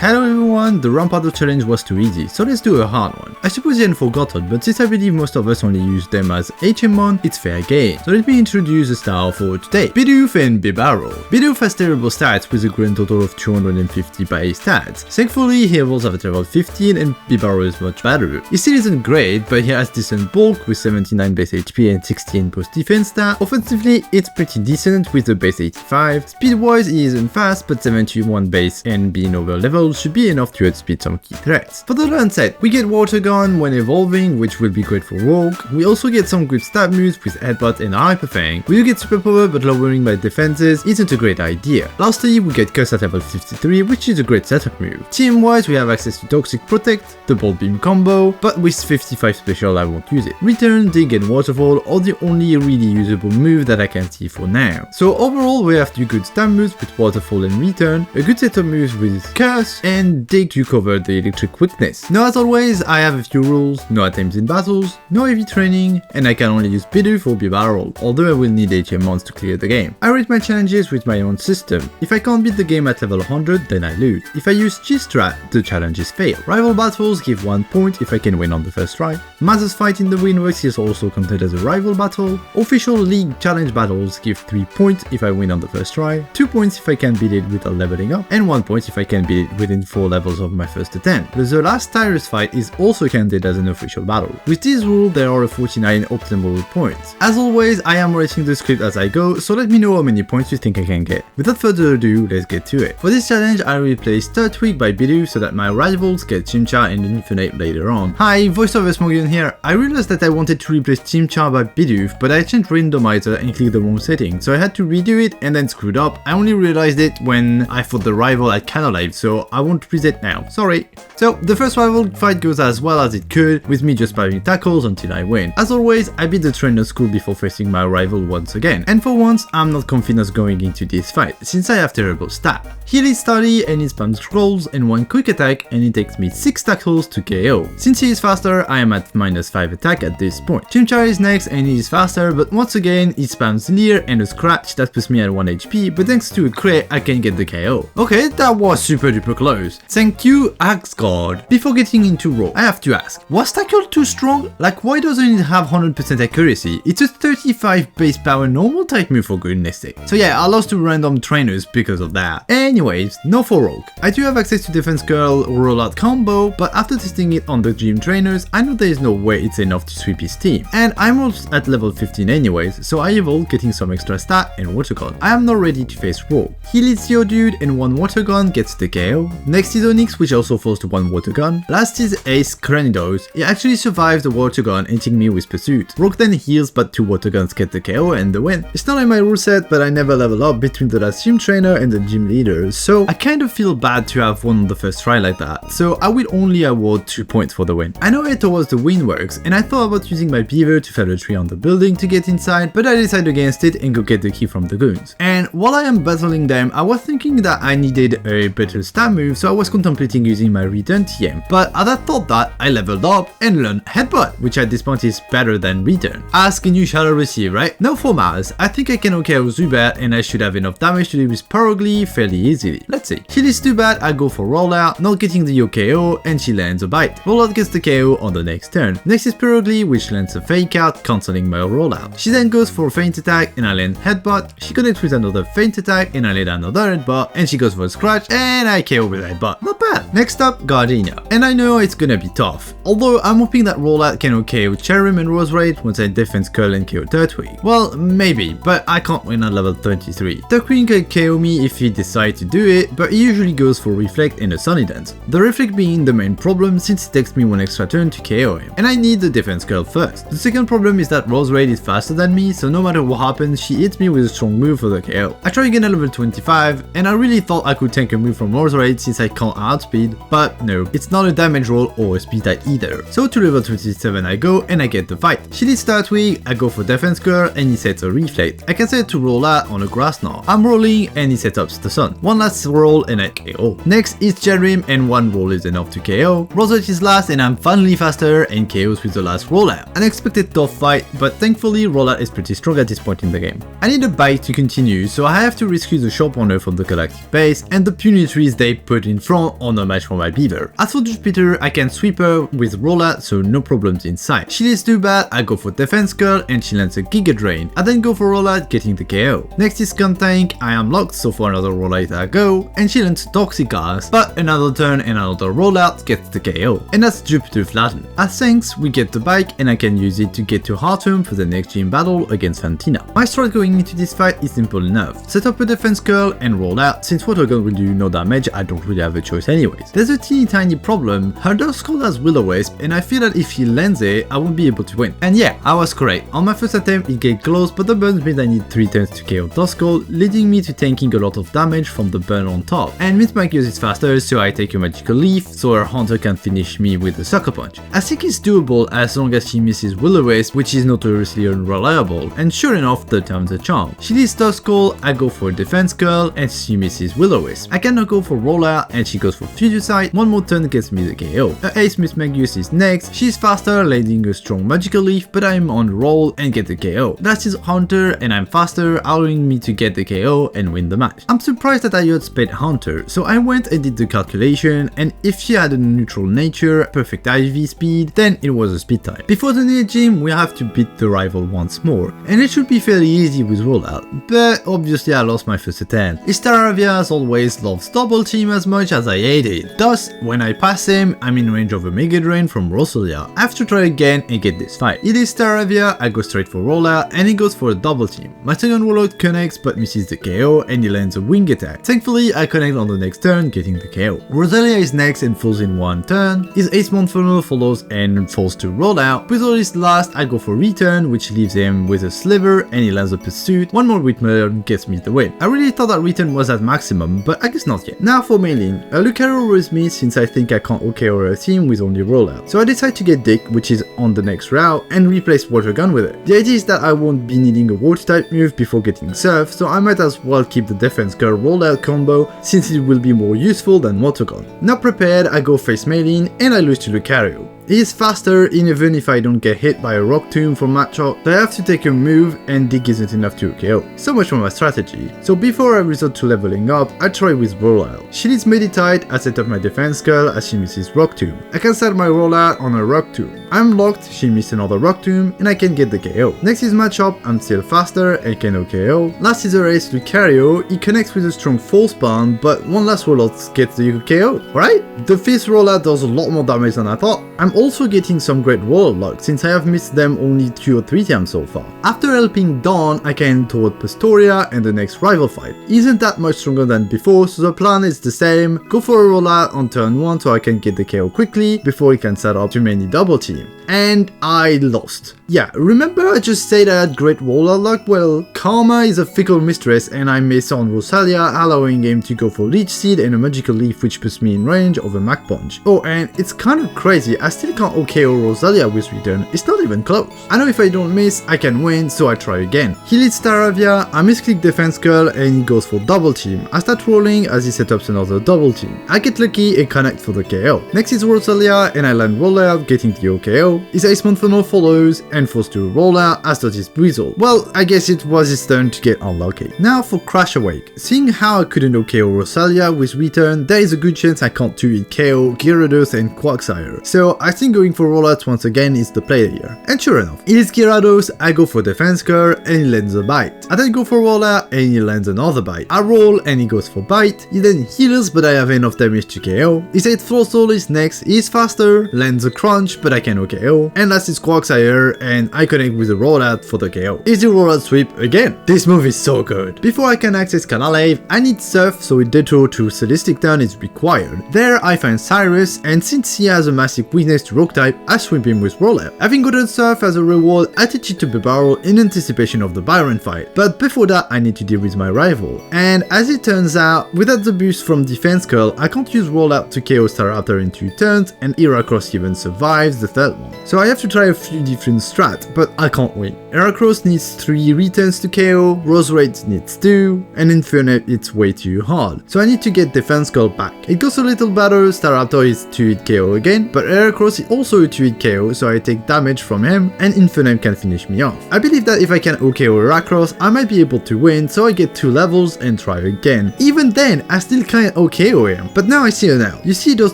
Hello everyone, the Rampardo challenge was too easy, so let's do a hard one. I suppose you hadn't forgotten, but since I believe most of us only use them as HM1, it's fair game. So let me introduce the style for today. Bidoof and Bibarel. Bidoof has terrible stats with a grand total of 250 base stats. Thankfully, he evolves at level 15 and Bibarel is much better. He still isn't great, but he has decent bulk with 79 base HP and 16 post defense stat. Offensively, it's pretty decent with a base 85. Speed-wise, he isn't fast, but 71 base and being over leveled should be enough to outspeed some key threats. For the learn set, we get Water Gun when evolving, which will be great for Rogue. We also get some good stab moves with Headbutt and Hyper Fang. We do get Superpower, but lowering my defenses isn't a great idea. Lastly, we get Curse at level 53, which is a great setup move. Team-wise, we have access to Toxic Protect, the Bolt Beam combo, but with 55 special I won't use it. Return, Dig and Waterfall are the only really usable move that I can see for now. So overall, we have two good stab moves with Waterfall and Return, a good set of moves with Curse, and Dig to cover the electric weakness. Now as always, I have a few rules: no attempts in battles, no heavy training, and I can only use Bidoof or Bibarel, although I will need HM mons to clear the game. I rate my challenges with my own system. If I can't beat the game at level 100, then I lose. If I use G-Strat, the challenges fail. Rival battles give 1 point if I can win on the first try. Masters fight in the Windworks is also counted as a rival battle. Official league challenge battles give 3 points if I win on the first try, 2 points if I can beat it without leveling up, and 1 point if I can beat it within 4 levels of my first attempt. The last Tyrus fight is also counted as an official battle. With this rule, there are 49 optimal points. As always, I am writing the script as I go, so let me know how many points you think I can get. Without further ado, let's get to it. For this challenge, I replaced Turtwig by Bidoof so that my rivals get Chimchar and Infinite later on. Hi, voiceover Smogon here. I realized that I wanted to replace Chimchar by Bidoof, but I changed randomizer and clicked the wrong setting, so I had to redo it and then screwed up. I only realized it when I fought the rival at Canalive, so I won't reset now. Sorry. So, the first rival fight goes as well as it could, with me just spamming tackles until I win. As always, I beat the trainer school before facing my rival once again. And for once, I'm not confident going into this fight, since I have terrible stat. Heal is sturdy and he spams scrolls and 1 quick attack, and it takes me 6 tackles to KO. Since he is faster, I am at -5 attack at this point. Chimchar is next and he is faster, but once again, he spams Leer and a scratch that puts me at 1 HP, but thanks to a crit, I can get the KO. Okay, that was super duper close. Thank you, Axgard. Before getting into Raw, I have to ask, was Tackle too strong? Like, why doesn't it have 100% accuracy? It's a 35 base power normal type move for goodness sake. So yeah, I lost to random trainers because of that. Anyways, no for Rogue. I do have access to Defense Curl rollout combo, but after testing it on the gym trainers, I know there is no way it's enough to sweep his team. And I'm almost at level 15 anyways, so I evolved getting some extra stat and Water Gun. I am now ready to face Rogue. He leads Geodude and 1 Water Gun gets the KO. Next is Onyx, which also falls to 1 Water Gun. Last is Ace Cranidos. He actually survives the Water Gun, hitting me with Pursuit. Rogue then heals, but 2 Water Guns get the KO and the win. It's not in my rule set, but I never level up between the last gym trainer and the gym leader, so I kind of feel bad to have won on the first try like that, so I will only award 2 points for the win. I know it towards the Windworks, and I thought about using my beaver to fell a tree on the building to get inside, but I decided against it and go get the key from the goons. And while I am battling them, I was thinking that I needed a better stab move, so I was contemplating using my Return TM. But as I thought that, I leveled up and learned Headbutt, which at this point is better than Return. Ask and you shall receive, right? Now for Mars, I think I can OKO Zubat and I should have enough damage to deal with Parogly fairly easily. Let's see. She is too bad, I go for Rollout, not getting the OKO, and she lands a bite. Rollout gets the KO on the next turn. Next is Parogly, which lands a Fake Out, cancelling my Rollout. She then goes for a Feint Attack and I land Headbutt. She connects with another Feint Attack and I land another Headbutt, and she goes for a Scratch and I KO with Headbutt. Not bad. Next up, Gardenia. And I know it's gonna be tough. Although I'm hoping that Rollout can OKO Cherrim and Roserade once I Defense Curl and KO Turtwig. Well, maybe, but I can't win at level 33. Turtwig can KO me if he decides to do it, but he usually goes for Reflect and a Sunny Dance. The Reflect being the main problem since it takes me 1 extra turn to KO him, and I need the Defense Curl first. The second problem is that Roserade is faster than me, so no matter what happens, she hits me with a strong move for the KO. I try again at level 25, and I really thought I could tank a move from Roserade since I can't outspeed, but no, it's not a damage roll or a speed type either. So to level 27 I go, and I get the fight. She leads Turtwig, I go for Defense Curl, and he sets a Reflect. I can set it to roll out on a grass now. I'm rolling, and he sets up the sun. One last roll, and I KO. Next is Cherrim, and 1 roll is enough to KO. Roserade is last, and I'm finally faster, and KOs with the last rollout. Unexpected tough fight, but thankfully rollout is pretty strong at this point in the game. I need a bite to continue, so I have to rescue the Sharp Runner from the Galactic base, and the Punitries they put in front on a match for my Beaver. As for Jupiter, I can sweep her with rollout, so no problems inside. She leads too bad, I go for Defense Curl and she lands a Giga Drain. I then go for rollout, getting the KO. Next is Tank, I am locked, so for another rollout I go, and she lands Toxic Gas, but another turn and another rollout gets the KO. And that's Jupiter flattened. As thanks, we get the bike and I can use it to get to Hearthome for the next gym battle against Fantina. My strat going into this fight is simple enough. Set up a Defense Curl and roll out. Since Water Gun will do no damage, I don't really have a choice anyways. There's a teeny tiny problem. Her Duskull has Will-O-Wisp and I feel that if he lands it, I won't be able to win. And yeah, I was correct. On my first attempt it get close, but the burns means I need 3 turns to KO Duskull, leading me to tanking a lot of damage from the burn on top. And Miss Magius is faster, so I take a Magical Leaf so her Hunter can finish me with a Sucker Punch. I think it's doable as long as she misses Will-O-Wisp, which is notoriously unreliable, and sure enough, third time's a charm. She leads Duskull, I go for Defense Curl, and she misses Will-O-Wisp. I cannot go for Rollout, and she goes for Future Sight. One more turn gets me the KO. Her ace Miss Magius is next. She's faster, landing a strong Magical Leaf, but I'm on roll and get the KO. That is Hunter, and I'm faster, allowing me to get the KO and win the match. I'm surprised that I outsped Hunter, so I went and did the calculation, and if she had a neutral nature, perfect IV speed, then it was a speed type. Before the next gym, we have to beat the rival once more, and it should be fairly easy with rollout, but obviously I lost my first attempt. Staravia as always loves double team as much as I hate it, thus when I pass him, I'm in range of a Mega Drain from Rosalia. I have to try again and get this fight. It is Staravia, I go straight for rollout, and he goes for a double team. My second rollout connects but misses the KO, and he lands a wing attack. Thankfully, I connect on the next turn, getting the KO. Rosalia is next and falls in one turn. His Ace Monfunnel follows and falls to roll out. With all his last, I go for return, which leaves him with a Sliver, and he lands a Pursuit. One more Whitmer gets me the win. I really thought that return was at maximum, but I guess not yet. Now for mailing. Lucario worries me since I think I can't OKO her team with only rollout. So I decide to get Dick, which is on the next route, and replace Water Gun with it. The idea is that I won't be needing a Water type move before getting Surf, so I might as well keep the Defense Curl rollout combo since it will be more useful than Water Gun. Not prepared, I go face mailing and I lose to Lucario. He is faster even if I don't get hit by a Rock Tomb for matchup, so I have to take a move and Dig isn't enough to KO. So much for my strategy. So before I resort to leveling up, I try with Rollout. She needs Meditite, I set up my Defense Curl as she misses Rock Tomb. I can start my Rollout on a Rock Tomb. I'm locked, she missed another Rock Tomb, and I can get the KO. Next is matchup, I'm still faster and can OKO. Last is a race Lucario, he connects with a strong Force Bomb, but one last rollout gets the KO. Alright? The fifth rollout does a lot more damage than I thought. I'm also getting some great rollout luck since I have missed them only 2 or 3 times so far. After helping Dawn, I can toward Pastoria and the next rival fight. He isn't that much stronger than before, so the plan is the same. Go for a rollout on turn 1 so I can get the KO quickly before he can set up too many double team. And I lost. Yeah, remember I just said I had great rollout luck? Well, Karma is a fickle mistress and I miss on Rosalia, allowing him to go for Leech Seed and a Magical Leaf which puts me in range of a Mach Punch. Oh, and it's kind of crazy, I still can't OKO Rosalia with return, it's not even close. I know if I don't miss, I can win, so I try again. He leads Staravia, I misclick Defense Curl and he goes for double team. I start rolling as he sets up another double team. I get lucky and connect for the KO. Next is Rosalia and I land rollout, getting the OKO. His Ace Monfunnel follows and forced to roll out as does his Breezle. Well, I guess it was his turn to get unlucky. Now for Crash Awake. Seeing how I couldn't OKO Rosalia with return, there is a good chance I can't 2-hit KO Gyarados and Quagsire. So I think going for rollout once again is the play here. And sure enough, it is Gyarados, I go for Defense Curl and he lands a Bite. I then go for rollout and he lands another Bite. I roll and he goes for Bite. He then heals but I have enough damage to KO. His 8th Floatzel is next, he is faster, lands a Crunch but I can OKO. And last is Quagsire and I connect with a rollout for the KO. Easy rollout sweep again. This move is so good. Before I can access Canalave, I need Surf so a detour to Celestic Town is required. There I find Cyrus and since he has a massive weakness to Rock type, I sweep him with rollout. Having gotten Surf as a reward, I teach it to Bibarel in anticipation of the Byron fight. But before that I need to deal with my rival. And as it turns out, without the boost from Defense Curl, I can't use rollout to KO Staraptor in 2 turns and Heracross even survives the third one. So I have to try a few different strats, but I can't win. Heracross needs 3 returns to KO, Roserade needs 2, and Infernape it's way too hard. So I need to get Defense Curl back. It goes a little better, Staraptor is 2-hit KO again, but Heracross Frost is also a 2-hit KO, so I take damage from him, and Infernape can finish me off. I believe that if I can OKO Heracross, I might be able to win, so I get 2 levels and try again. Even then, I still can't OKO him. But now I see it now. You see those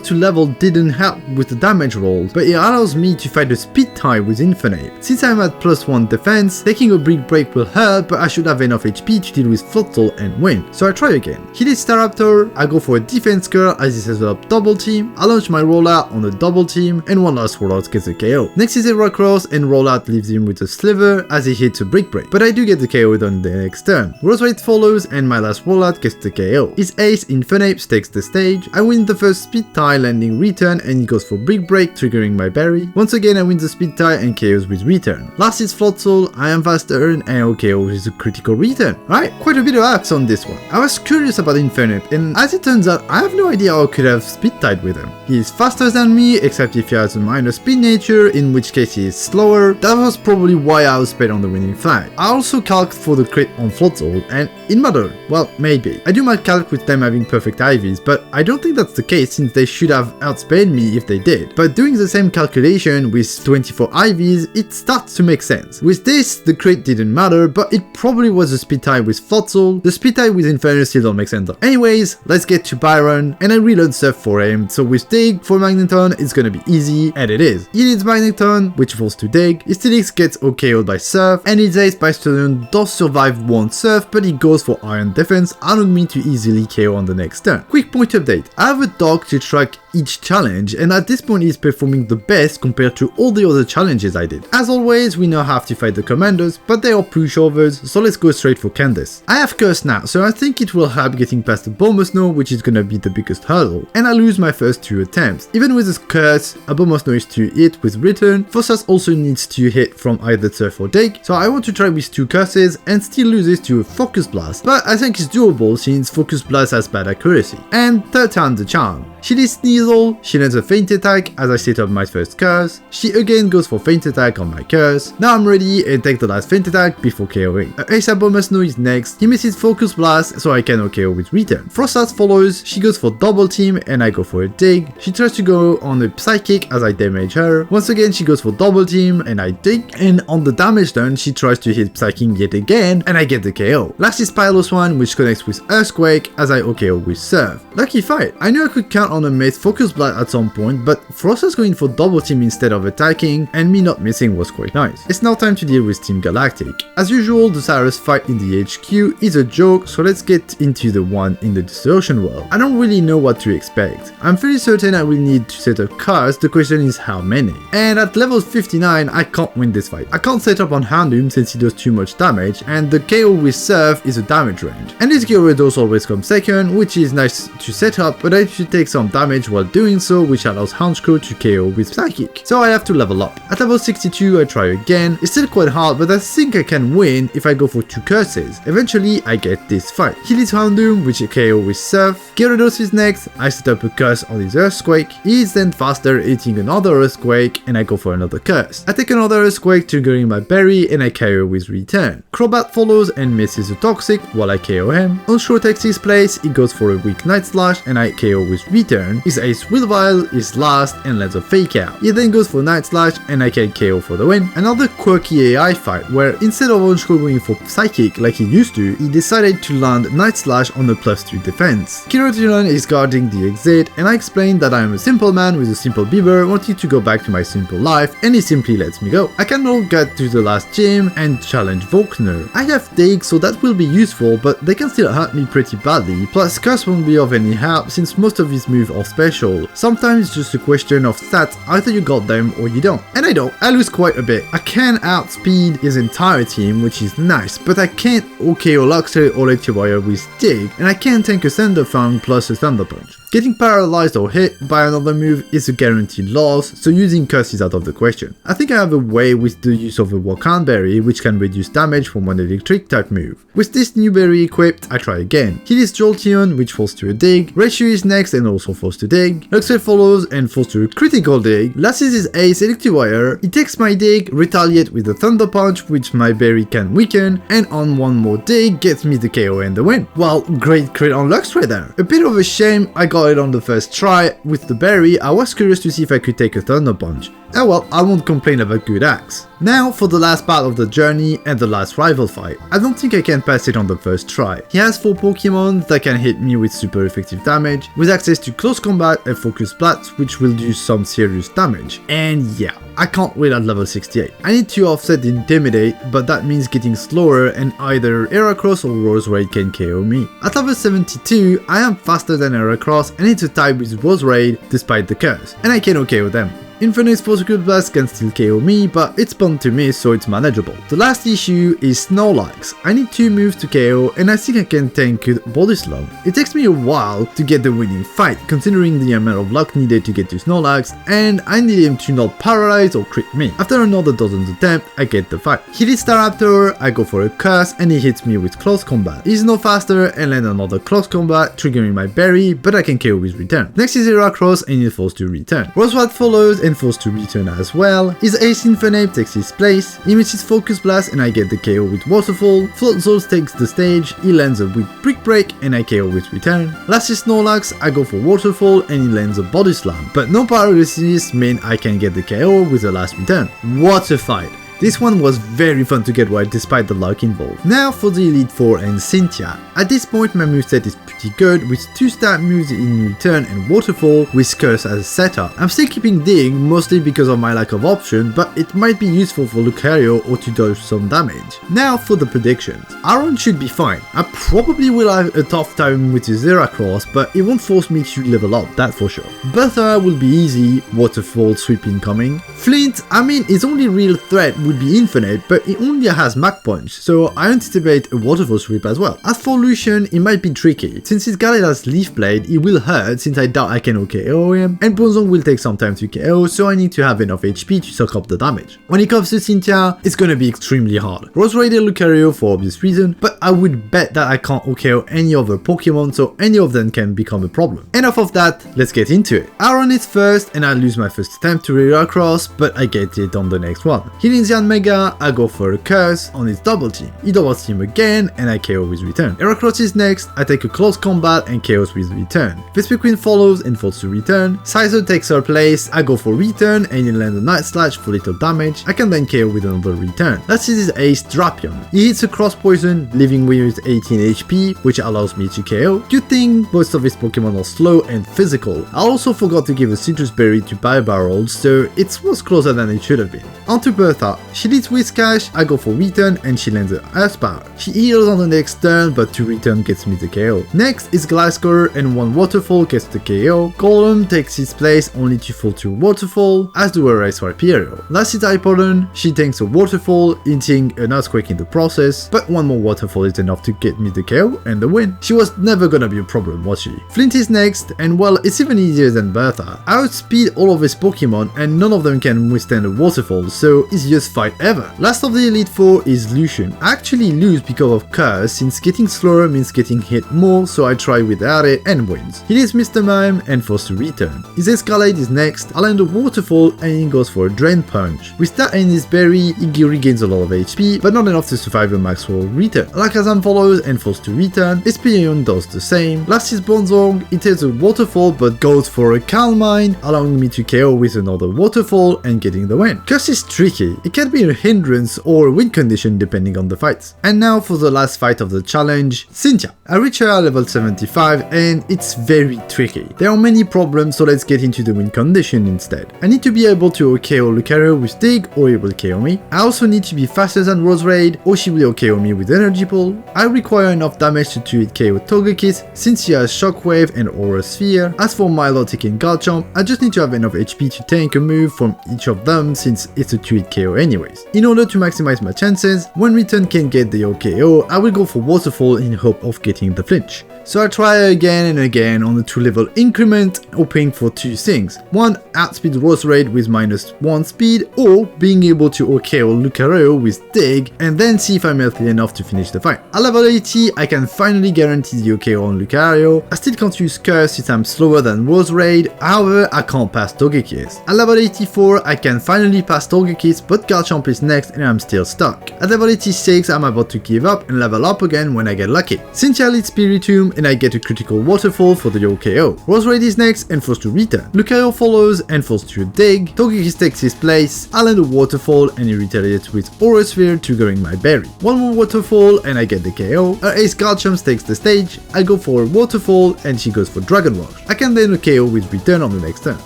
2 levels didn't help with the damage rolls, but it allows me to fight a speed tie with Infernape. Since I'm at +1 defense, taking a Brick Break will hurt, but I should have enough HP to deal with Floatzel and win. So I try again. He hits Staraptor, I go for a defense curl as he sets up double team, I launch my rollout on a double team, and one last rollout gets a KO. Next is a Heracross, and rollout leaves him with a sliver as he hits a Brick Break, but I do get the KO on the next turn. Roserade follows, and my last rollout gets the KO. His ace Infernape takes the stage, I win the first speed tie landing return, and he goes for Brick Break, triggering my berry. Once again I win the speed tie and KOs with return. Last is Floatzel, I am faster and I KO with a critical return. Alright, quite a bit of acts on this one. I was curious about Infernape, and as it turns out, I have no idea how I could have speed tied with him. He is faster than me, except if he has a minor speed nature, in which case he is slower. That was probably why I was paid on the winning flag. I also calced for the crit on Floatzel, and it mattered. Well, maybe. I do my calc with them having perfect IVs, but I don't think that's the case since they should have outsped me if they did. But doing the same calculation with 24 IVs, it starts to make sense. With this, the crit didn't matter, but it probably was a speed tie with Floatzel. The speed tie with Inferno still don't make sense though. Anyways, let's get to Byron, and I reload Surf for him. So with Dig for Magneton, it's gonna be easy, and it is. He needs Magneton, which falls to Dig. His Steelix gets OKO'd by Surf, and his Ace by Student does survive one Surf, but he goes for Iron Defense, allowing me to easily KO on the next turn. Quick point update, I have a dog to track each challenge, and at this point he's performing the best compared to all the other challenges I did. As always, we now have to fight the commanders, but they are pushovers, so let's go straight for Candace. I have Curse now, so I think it will help getting past the Bombosno, which is gonna be the biggest hurdle, and I lose my first 2 attempts. Even with this Curse, a Bombosno is to hit with return, Fossas also needs to hit from either Surf or Dig, so I want to try with 2 curses and still loses to a Focus Blast, but I think it's doable since Focus Blast has bad accuracy. And third time the charm. She did Sneasel, she lands a Feint Attack as I set up my first curse, she again goes for Feint Attack on my curse, now I'm ready and take the last Feint Attack before KOing. Ace Abomasno is next, he misses Focus Blast so I can OKO with return. Frostas follows, she goes for double team and I go for a dig, she tries to go on a Psychic as I damage her, once again she goes for double team and I dig, and on the damage done she tries to hit Psychic yet again and I get the KO. Last is Piloswan, which connects with Earthquake as I OKO with Surf. Lucky fight, I knew I could count on a Mace Focus Blast at some point, but Frostas going for double team instead of attacking, and me not missing was quite nice. It's now time to deal with Team Galactic. As usual, the Cyrus fight in the HQ is a joke, so let's get into the one in the Distortion world. I don't really know what to expect. I'm fairly certain I will need to set up cards, the question is how many. And at level 59, I can't win this fight. I can't set up on Houndoom since he does too much damage, and the KO with Surf is a damage range. And this Gyarados always comes second, which is nice to set up, but I should take some damage while doing so, which allows Houndscrow to KO with Psychic. So I have to level up. At level 62 I try again, it's still quite hard but I think I can win if I go for 2 curses. Eventually I get this fight. He leads Houndoom, which I KO with Surf. Gyarados is next, I set up a curse on his Earthquake, he is then faster hitting another Earthquake and I go for another curse. I take another Earthquake triggering my berry and I KO with return. Crobat follows and misses a Toxic while I KO him. Onshore takes his place, he goes for a weak Night Slash and I KO with return. His Ace Willvile is last and lands a Fake Out. He then goes for Night Slash and I can KO for the win. Another quirky AI fight where instead of Onshore going for Psychic like he used to, he decided to land Night Slash on a +2 defense. Kirotiran is guarding the exit and I explained that I am a simple man with a simple beaver wanting to go back to my simple life and he simply lets me go. I can now get to the last gym and challenge Volkner. I have Dig so that will be useful but they can still hurt me pretty badly, plus Curse won't be of any help since most of his moves are special. Sometimes it's just a question of stats, either you got them or you don't. And I don't, I lose quite a bit. I can outspeed his entire team, which is nice, but I can't OKO Luxray or Electivire with Dig, and I can't tank a Thunder Fang plus a Thunder Punch. Getting paralyzed or hit by another move is a guaranteed loss, so using Curse is out of the question. I think I have a way with the use of a Wakan Berry, which can reduce damage from one electric type move. With this new berry equipped, I try again. He is Jolteon, which falls to a Dig, Raichu is next and also falls to Dig, Luxray follows and falls to a critical Dig, last is his Ace Electivire, he takes my Dig, retaliate with a Thunder Punch, which my berry can weaken, and on one more Dig gets me the KO and the win. Well, great crit on Luxray there. A bit of a shame I got got it on the first try. With the berry, I was curious to see if I could take a Thunder Punch. Oh well, I won't complain about good axe. Now for the last part of the journey and the last rival fight. I don't think I can pass it on the first try. He has 4 Pokemon that can hit me with super effective damage, with access to close combat and focus blast, which will do some serious damage. And yeah, I can't wait at level 68. I need to offset the Intimidate, but that means getting slower and either Heracross or Roserade can KO me. At level 72, I am faster than Heracross and it's a tie with Roserade despite the curse, and I can KO them. Infinite Focus Blast can still KO me, but it's bound to miss, so it's manageable. The last issue is Snorlax. I need 2 moves to KO, and I think I can tank Body Slam. It takes me a while to get the winning fight, considering the amount of luck needed to get to Snorlax, and I need him to not paralyze or crit me. After another dozen attempts, I get the fight. He hits Staraptor, I go for a curse, and he hits me with close combat. He's no faster and land another close combat, triggering my berry, but I can KO with return. Next is Heracross, and he's forced to return. Roserade follows and forced to return as well. His Ace Infinite takes his place, he misses Focus Blast and I get the KO with Waterfall. Floatzel takes the stage, he lands a weak Brick Break and I KO with return. Last is Snorlax, I go for Waterfall and he lands a Body Slam, but no paralysis mean I can get the KO with the last return. What a fight! This one was very fun to get right despite the luck involved. Now for the Elite Four and Cynthia. At this point my moveset is pretty good with 2 stat moves in return and Waterfall with Curse as a setup. I'm still keeping Dig mostly because of my lack of option, but it might be useful for Lucario or to dodge some damage. Now for the predictions. Aaron should be fine. I probably will have a tough time with his Heracross, but it won't force me to level up, that for sure. Bertha will be easy, Waterfall sweep incoming. Flint, I mean his only real threat would be Infinite, but he only has Mach Punch, so I anticipate a Waterfall sweep as well. As for Lucian, it might be tricky. Since his Gallet has Leaf Blade, he will hurt since I doubt I can KO him, and Bronzong will take some time to KO, so I need to have enough HP to soak up the damage. When it comes to Cynthia, it's gonna be extremely hard. Roserade and Lucario for obvious reason, but I would bet that I can't KO any other Pokemon, so any of them can become a problem. Enough of that, let's get into it. Aaron is first, and I lose my first attempt to Heracross, but I get it on the next one. Hylian Mega, I go for a curse on his double team. He double team again and I KO with return. Heracross is next, I take a close combat and KOs with return. Vespiquen follows and forces to return. Scizor takes her place, I go for return and he lands a Night Slash for little damage. I can then KO with another return. Last is his Ace Drapion. He hits a cross poison, leaving me with 18 HP, which allows me to KO. Good thing most of his Pokemon are slow and physical. I also forgot to give a Citrus Berry to Bibarel, so it was closer than it should have been. On to Bertha. She leads Whiscash, I go for return and she lands a Earth Power. She heals on the next turn, but 2 return gets me the KO. Next is Gliscor and 1 Waterfall gets the KO. Golem takes his place only to fall to Waterfall, as do her Ice Imperial. Last is Hippowdon, she tanks a Waterfall, hitting an Earthquake in the process, but 1 more Waterfall is enough to get me the KO and the win. She was never gonna be a problem, was she? Flint is next, and well, it's even easier than Bertha. I outspeed all of his Pokemon and none of them can withstand a Waterfall, so easiest fight ever. Last of the Elite Four is Lucian. I actually lose because of Curse, since getting slower means getting hit more, so I try without it and wins. He is Mr. Mime and forced to return. His Escalade is next, I land a Waterfall and he goes for a Drain Punch. With that and his berry, he regains a lot of HP, but not enough to survive a maximum return. Alakazam follows and forced to return. Espirion does the same. Last is Bronzong, it takes a Waterfall but goes for a Calm Mind, allowing me to KO with another Waterfall and getting the win. Curse is tricky, it can be a hindrance or a win condition depending on the fights. And now for the last fight of the challenge, Cynthia. I reach her at level 75 and it's very tricky. There are many problems, so let's get into the win condition instead. I need to be able to KO Lucario with Dig or he will KO me. I also need to be faster than Roserade or she will KO me with Energy Ball. I require enough damage to 2-hit KO Togekiss since she has Shockwave and Aura Sphere. As for Milotic and Garchomp, I just need to have enough HP to tank a move from each of them since it's a 2-hit KO anyways. In order to maximize my chances, when Return can get the KO, I will go for Waterfall in hope of getting the flinch. So I try again and again on a 2-level increment, hoping for 2 things. 1, outspeed Roserade with -1 speed, or being able to KO Lucario with Dig, and then see if I'm healthy enough to finish the fight. At level 80, I can finally guarantee the KO on Lucario. I still can't use Curse since I'm slower than Roserade, however I can't pass Togekiss. At level 84, I can finally pass Togekiss, but Garchomp is next and I'm still stuck. At level 86, I'm about to give up and level up again when I get lucky. Cynthia leads Spiritomb and I get a critical waterfall for the KO. Roserade is next and forced to return. Lucario follows and forced to dig. Togekiss takes his place. I land a waterfall and he retaliates with Aura Sphere, triggering my berry. One more waterfall and I get the KO. Her Ace Garchomp takes the stage. I go for a waterfall and she goes for Dragon Rush. I can then a KO with return on the next turn.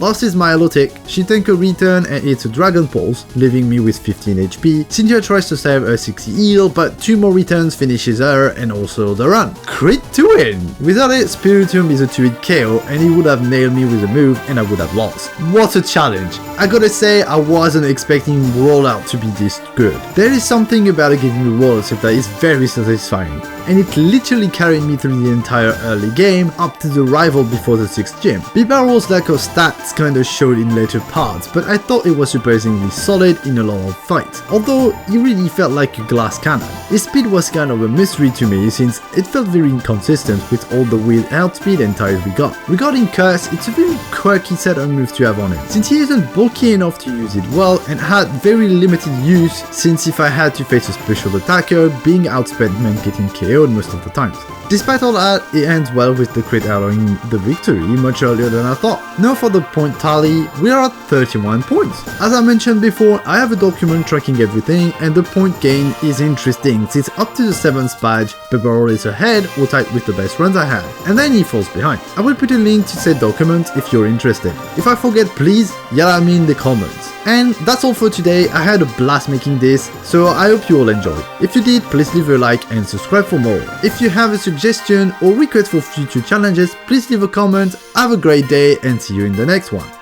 Last is Milotic. She tanks a return and hits a Dragon Pulse, leaving me with 15 HP. Cynthia tries to save her 60 heal, but 2 more returns finishes her and also the run. Crit to win! Without it, Spiritomb is a 2-hit KO and he would have nailed me with a move and I would have lost. What a challenge! I gotta say, I wasn't expecting Rollout to be this good. There is something about getting the roller set that is very satisfying, and it literally carried me through the entire early game up to the rival before the 6th gym. Bibarel's lack of stats kinda showed in later parts, but I thought it was surprisingly solid in a lot of fights, although he really felt like a glass cannon. His speed was kind of a mystery to me since it felt very inconsistent with all the weird outspeed and tires we got. Regarding Curse, it's a very quirky set of moves to have on him, since he isn't bulky enough to use it well and had very limited use, since if I had to face a special attacker, being outsped meant getting KO'd most of the times. Despite all that, it ends well with the crit allowing the victory much earlier than I thought. Now for the point tally, we are at 31 points. As I mentioned before, I have a document tracking everything and the point gain is interesting since up to the 7th badge, Bibarel is ahead or tied with the best runs I had, and then he falls behind. I will put a link to said document if you're interested. If I forget, please yell at me in the comments. And that's all for today. I had a blast making this, so I hope you all enjoyed. If you did, please leave a like and subscribe for more. If you have a suggestion or request for future challenges, please leave a comment. Have a great day and see you in the next one.